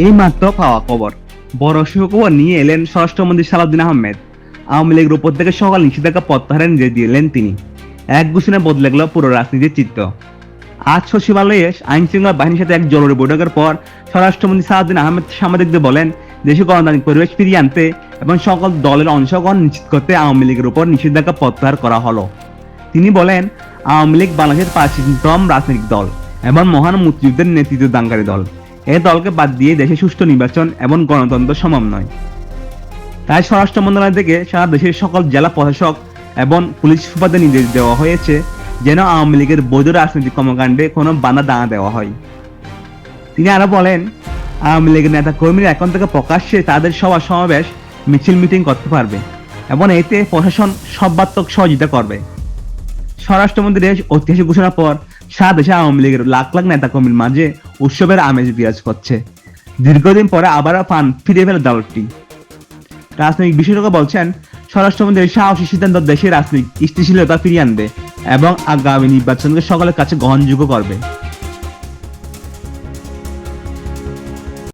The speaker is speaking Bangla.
এই মাত্র পাওয়া খবর, বড় সুখবর নিয়ে এলেন স্বরাষ্ট্রমন্ত্রী সালাউদ্দিন আহমেদ। আওয়ামী লীগের উপর থেকে সকল নিষেধাজ্ঞা প্রত্যাহারের নির্দেশ দিলেন তিনি। এক ঘোষণায় বদলে গেল পুরো রাজনীতির চিত্র। আজ সচিবালয়ে আইন শৃঙ্খলা বাহিনীর সাথে এক জরুরি বৈঠকের পর স্বরাষ্ট্রমন্ত্রী সালাউদ্দিন আহমেদ সাংবাদিকদের বলেন, দেশে গণতান্ত্রিক পরিবেশ ফিরিয়ে আনতে এবং সকল দলের অংশগ্রহণ নিশ্চিত করতে আওয়ামী লীগের উপর নিষেধাজ্ঞা প্রত্যাহার করা হলো। তিনি বলেন, আওয়ামী লীগ বাংলাদেশের প্রাচীনতম রাজনৈতিক দল এবং মহান মুক্তিযুদ্ধের নেতৃত্ব দানকারী দল। এই দলকে বাদ দিয়ে দেশে সুষ্ঠু নির্বাচন এবং গণতন্ত্র সম্ভব নয়। তাই স্বরাষ্ট্র মন্ত্রণালয় থেকে সারা দেশের সকল জেলা প্রশাসক এবং পুলিশ সুপারদের নির্দেশ দেওয়া হয়েছে যেন আওয়ামী লীগের বৈধ রাজনৈতিক কর্মকাণ্ডে কোনো বাধা না দেওয়া হয়। তিনি আরো বলেন, আওয়ামী লীগের নেতা কর্মীরা এখন থেকে প্রকাশ্যে তাদের সভা সমাবেশ মিছিল মিটিং করতে পারবে এবং এতে প্রশাসন সর্বাত্মক সহযোগিতা করবে। স্বরাষ্ট্রমন্ত্রীর ঐতিহাসিক ঘোষণার পর সারা দেশে আওয়ামী লীগের লাখ লাখ নেতা কর্মীর মাঝে উৎসবের আমেজ বিরাজ করছে। দীর্ঘদিন পরে আবারও ফান ফিরে পেল দলটি। রাজনৈতিক বিশেষজ্ঞ বলছেন, স্বরাষ্ট্রমন্ত্রীর সাহসী সিদ্ধান্ত দেশের রাজনৈতিক স্থিতিশীলতা ফিরিয়ে আনবে এবং আগামী নির্বাচনকে সকলের কাছে গ্রহণযোগ্য করবে।